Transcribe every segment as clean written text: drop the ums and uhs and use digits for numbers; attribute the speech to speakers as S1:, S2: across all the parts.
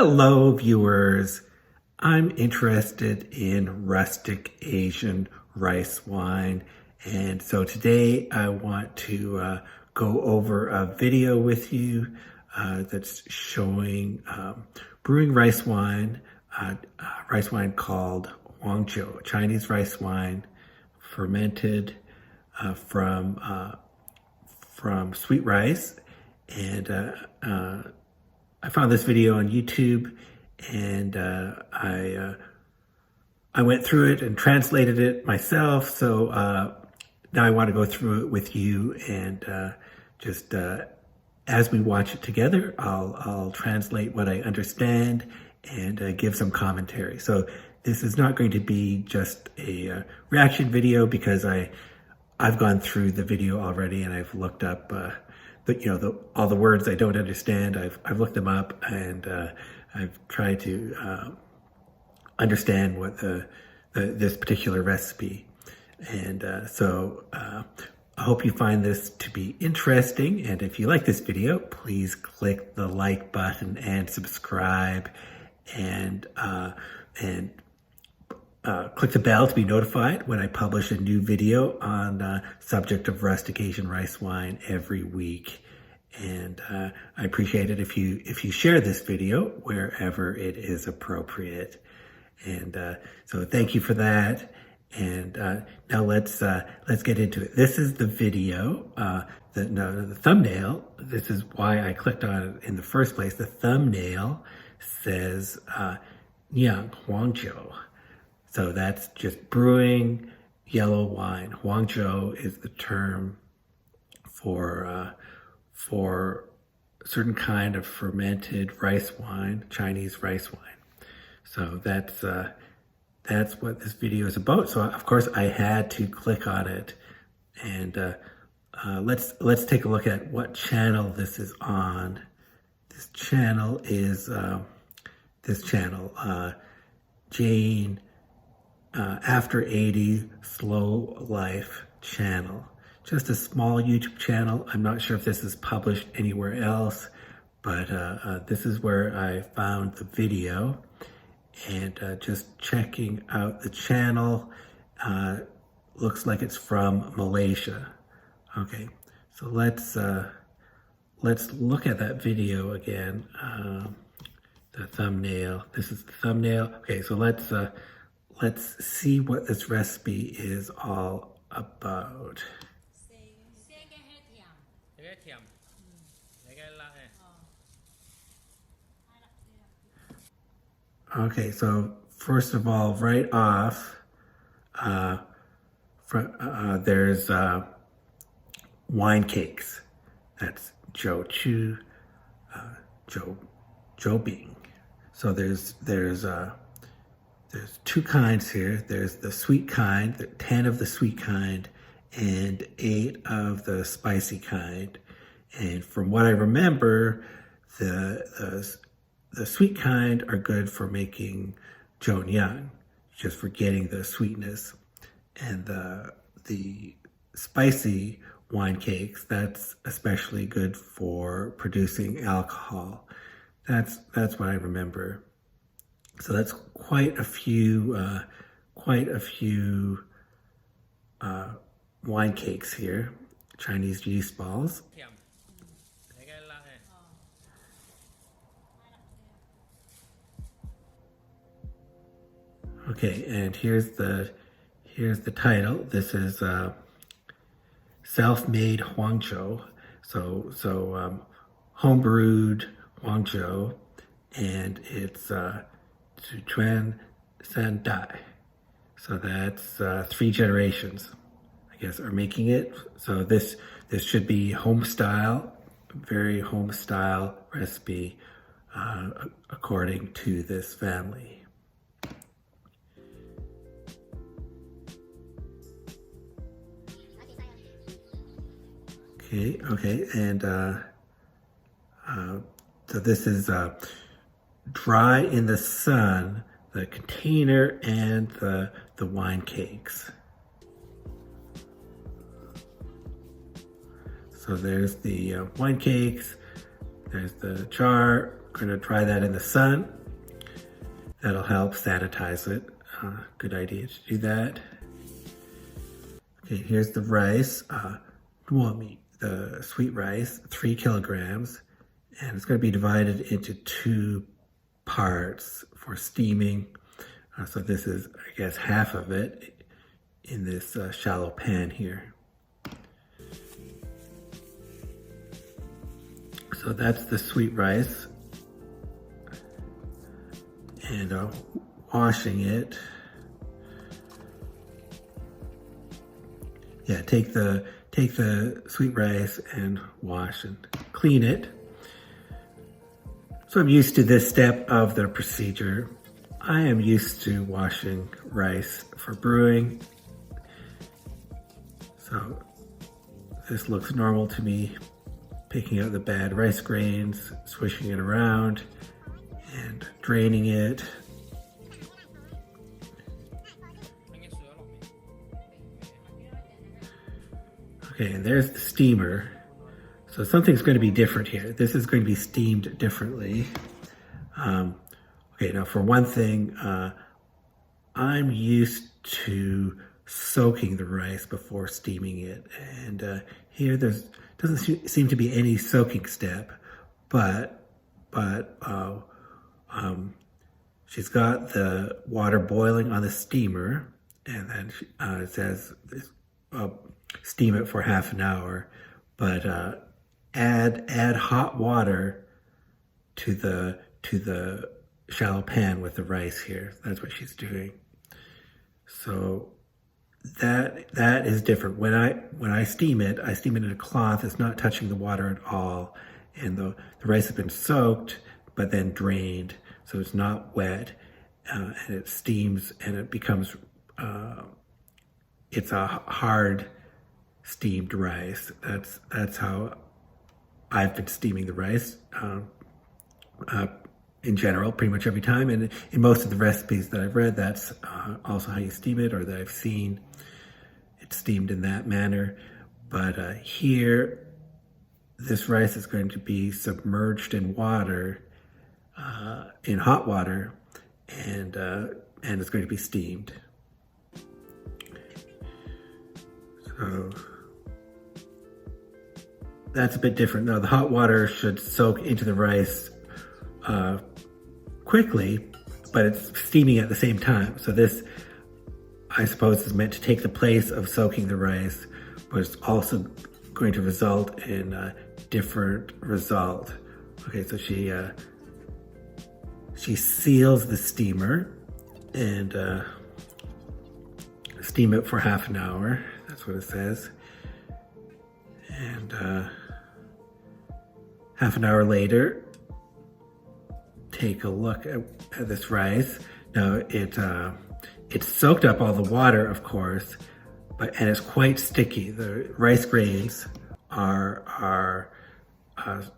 S1: Hello viewers, I'm interested in rustic Asian rice wine, and so today I want to go over a video with you that's showing brewing rice wine called huangjiu, Chinese rice wine fermented from sweet rice. And I found this video on YouTube, and I went through it and translated it myself. So now I want to go through it with you, and just as we watch it together, I'll translate what I understand and give some commentary. So this is not going to be just a reaction video, because I've gone through the video already and I've looked up all the words I don't understand. I've looked them up, and I've tried to understand what this particular recipe. And so I hope you find this to be interesting. And if you like this video, please click the like button and subscribe, and click the bell to be notified when I publish a new video on the subject of rustic Asian rice wine every week. And I appreciate it if you share this video wherever it is appropriate. And so thank you for that. And now let's get into it. This is the video. The thumbnail. This is why I clicked on it in the first place. The thumbnail says huangjiu. So that's just brewing yellow wine. Huangjiu is the term for a certain kind of fermented rice wine, Chinese rice wine. So that's what this video is about. So of course I had to click on it, and let's take a look at what channel this is on. This channel is Jane. After 80 Slow Life channel. Just a small YouTube channel. I'm not sure if this is published anywhere else, but this is where I found the video. And just checking out the channel, looks like it's from Malaysia. Okay, so let's look at that video again. The thumbnail. This is the thumbnail. Okay, so let's see what this recipe is all about. Okay, so first of all, right off, there's wine cakes. That's jiu bing. So there's two kinds here. There's the sweet kind, 10 of the sweet kind, and 8 of the spicy kind. And from what I remember, the sweet kind are good for making jiu, just for getting the sweetness. And the spicy wine cakes, that's especially good for producing alcohol. That's what I remember. So that's quite a few wine cakes here, Chinese yeast balls. Okay, and here's the title. This is self-made huangjiu. So home-brewed huangjiu, and it's Zhuchuan San Dai. So that's 3 generations, I guess, are making it. So this should be home style, very home style recipe, according to this family. Okay, and so this is dry in the sun, the container and the wine cakes. So there's the wine cakes, there's the jar, going to dry that in the sun. That'll help sanitize it. Good idea to do that. Okay, here's the rice. The sweet rice, 3 kilograms. And it's going to be divided into 2 parts for steaming. So this is, I guess, half of it in this shallow pan here. So that's the sweet rice. And washing it. Yeah, take the sweet rice and wash and clean it. So I'm used to this step of the procedure. I am used to washing rice for brewing. So this looks normal to me. Picking out the bad rice grains, swishing it around, and draining it. Okay, and there's the steamer. So something's going to be different here. This is going to be steamed differently. Okay, now for one thing, I'm used to soaking the rice before steaming it. And here doesn't seem to be any soaking step, but she's got the water boiling on the steamer, and then it says steam it for half an hour, but add hot water to the shallow pan with the rice here. That's what she's doing. So that is different. When I steam it in a cloth. It's not touching the water at all, and the rice has been soaked but then drained, so it's not wet, and it steams and it becomes it's a hard steamed rice. That's how I've been steaming the rice in general, pretty much every time. And in most of the recipes that I've read, that's also how you steam it, or that I've seen it steamed in that manner. But here, this rice is going to be submerged in water, in hot water, and it's going to be steamed. So that's a bit different. Now, the hot water should soak into the rice quickly, but it's steaming at the same time. So this, I suppose, is meant to take the place of soaking the rice, but it's also going to result in a different result. Okay, so she seals the steamer and steam it for half an hour. That's what it says. And half an hour later, take a look at this rice. Now it's soaked up all the water, of course, and it's quite sticky. The rice grains are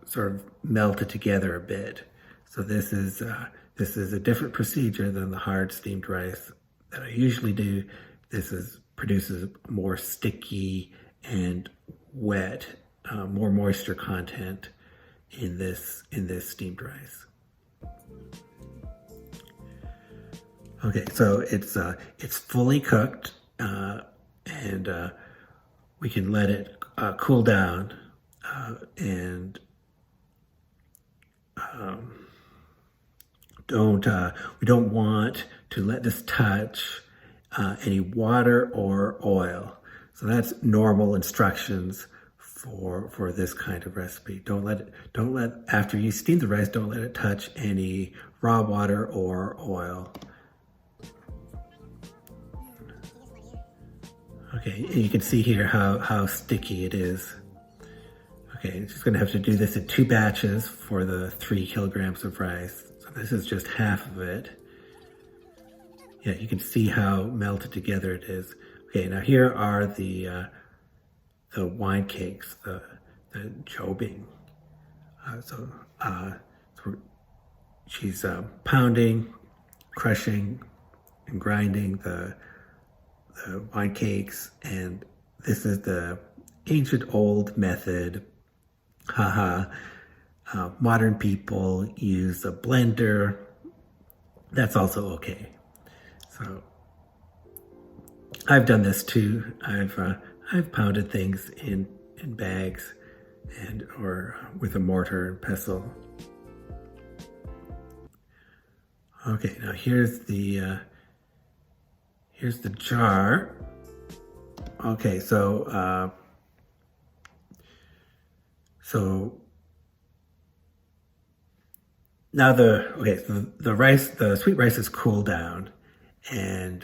S1: sort of melted together a bit. So this is a different procedure than the hard steamed rice that I usually do. This produces more sticky and wet, more moisture content in this steamed rice. Okay, so it's fully cooked, and we can let it cool down, and we don't want to let this touch any water or oil. So that's normal instructions for this kind of recipe. Don't let after you steam the rice, don't let it touch any raw water or oil. Okay, and you can see here how sticky it is. Okay, she's gonna have to do this in 2 batches for the 3 kilograms of rice. So this is just half of it. Yeah, you can see how melted together it is. Okay, now here are the wine cakes, the jobing. So she's pounding, crushing, and grinding the wine cakes, and this is the ancient old method, modern people use a blender. That's also okay. So I've done this too. I've pounded things in bags and or with a mortar and pestle. Okay, now here's the jar. Okay, so now the sweet rice is cooled down, and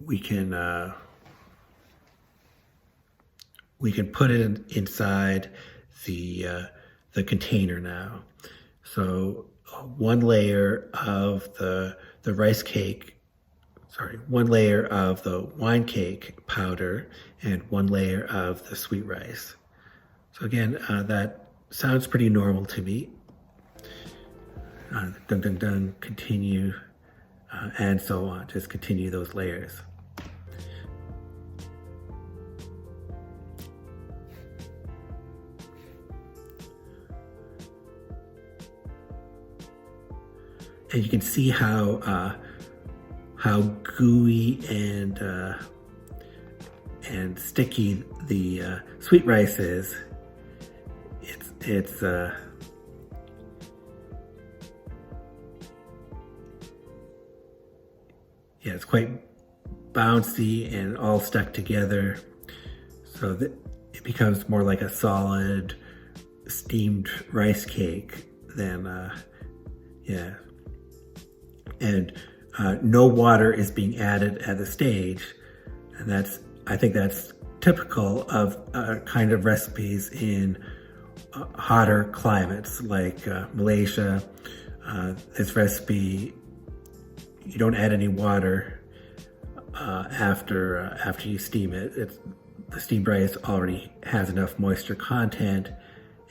S1: we can put it inside the container now. So one layer of the rice cake, one layer of the wine cake powder, and one layer of the sweet rice. So again, that sounds pretty normal to me. Dun dun dun, continue, and so on. Just continue those layers. And you can see how gooey and sticky the sweet rice is. It's yeah, it's quite bouncy and all stuck together, so that it becomes more like a solid steamed rice cake than yeah. And no water is being added at the stage, and I think that's typical of kind of recipes in hotter climates like Malaysia. This recipe, you don't add any water after you steam it. The steamed rice already has enough moisture content,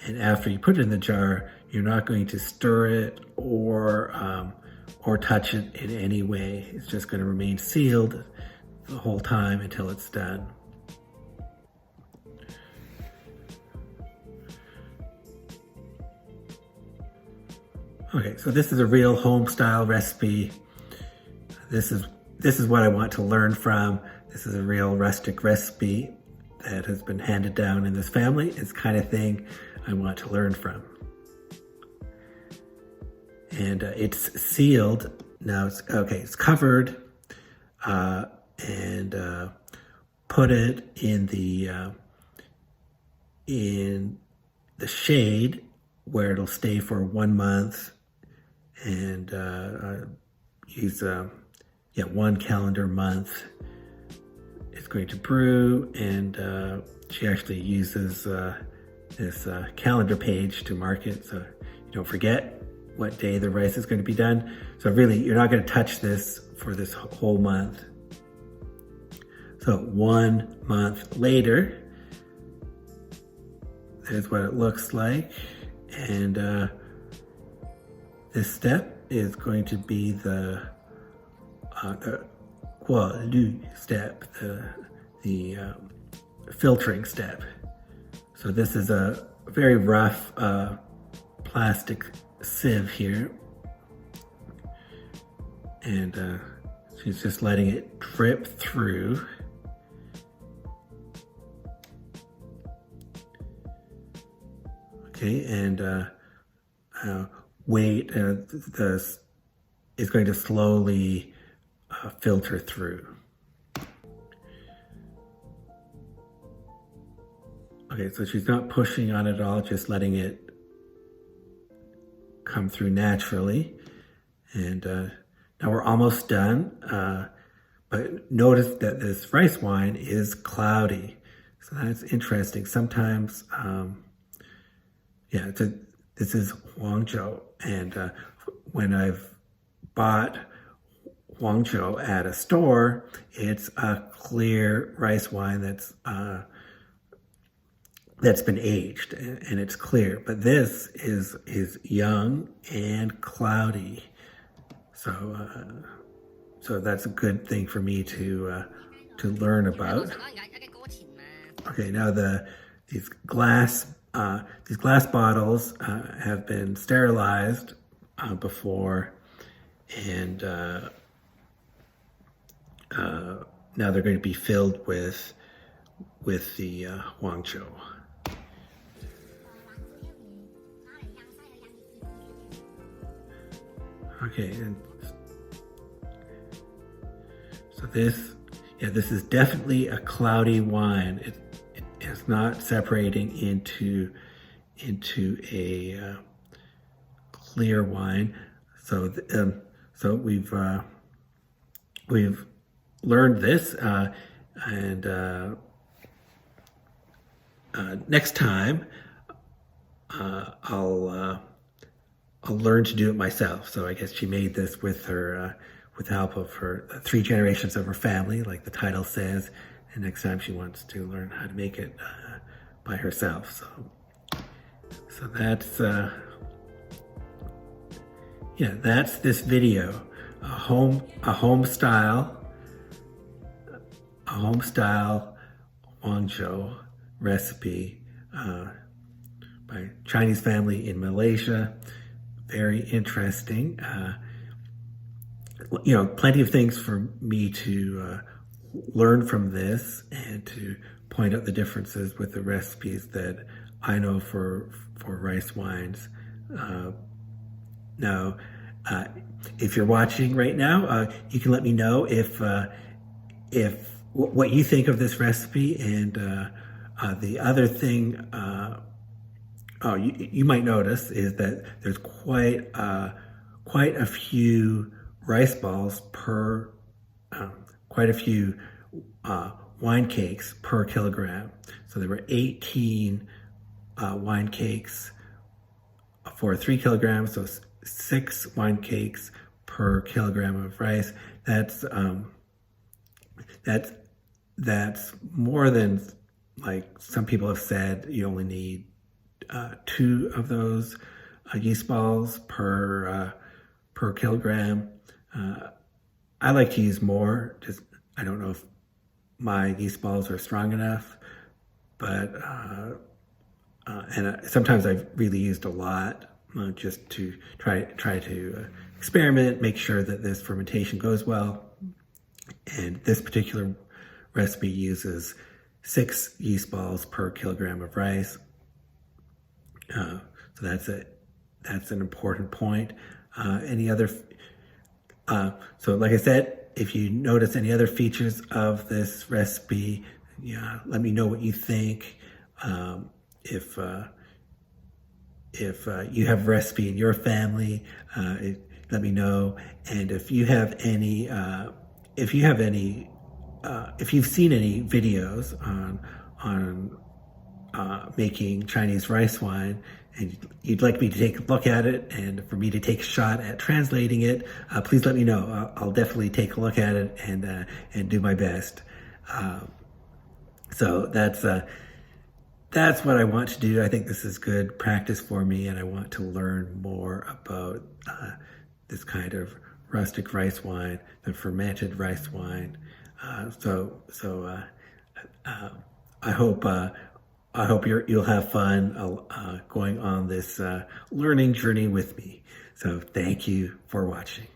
S1: and after you put it in the jar, you're not going to stir it or touch it in any way. It's just going to remain sealed the whole time until it's done. Okay, so this is a real home style recipe. This is what I want to learn from. This is a real rustic recipe that has been handed down in this family. It's the kind of thing I want to learn from. And it's sealed. Now it's covered, and put it in the shade where it'll stay for 1 month, and use 1 calendar month. It's going to brew, and she actually uses this calendar page to mark it, so you don't forget what day the rice is going to be done. So really, you're not going to touch this for this whole month. So 1 month later, there's what it looks like. And this step is going to be the huangjiu step, the filtering step. So this is a very rough plastic sieve here, and she's just letting it drip through. Okay, and wait, this is going to slowly filter through. Okay, so she's not pushing on it at all, just letting it come through naturally. And now we're almost done, but notice that this rice wine is cloudy. So that's interesting. Sometimes, this is huangjiu, and when I've bought huangjiu at a store, it's a clear rice wine that's been aged, and it's clear. But this is young and cloudy, so that's a good thing for me to learn about. Okay, now these glass these glass bottles have been sterilized before, and now they're going to be filled with the huangjiu. Okay, and so this is definitely a cloudy wine. It's not separating into a clear wine. So so we've learned this, and next time I'll learn to do it myself. So I guess she made this with her with the help of her 3 generations of her family, like the title says. And next time she wants to learn how to make it by herself. So that's that's this video, a home style huangjiu recipe by Chinese family in Malaysia. Very interesting. Plenty of things for me to learn from this and to point out the differences with the recipes that I know for rice wines. Now, if you're watching right now, you can let me know if what you think of this recipe. And the other thing you might notice is that there's quite a few rice balls per, quite a few wine cakes per kilogram. So there were 18 wine cakes for 3 kilograms, so 6 wine cakes per kilogram of rice. That's more than, like some people have said, you only need 2 of those yeast balls per kilogram. I like to use more. Just I don't know if my yeast balls are strong enough, but and sometimes I've really used a lot just to try to experiment, make sure that this fermentation goes well. And this particular recipe uses 6 yeast balls per kilogram of rice. So that's an important point. Any other? So like I said, if you notice any other features of this recipe, let me know what you think. If you have a recipe in your family, let me know. And if you have any, if you've seen any videos on making Chinese rice wine, and you'd like me to take a look at it and for me to take a shot at translating it, please let me know. I'll definitely take a look at it and do my best. So that's what I want to do. I think this is good practice for me, and I want to learn more about this kind of rustic rice wine, the fermented rice wine. So I hope you'll have fun going on this learning journey with me. So thank you for watching.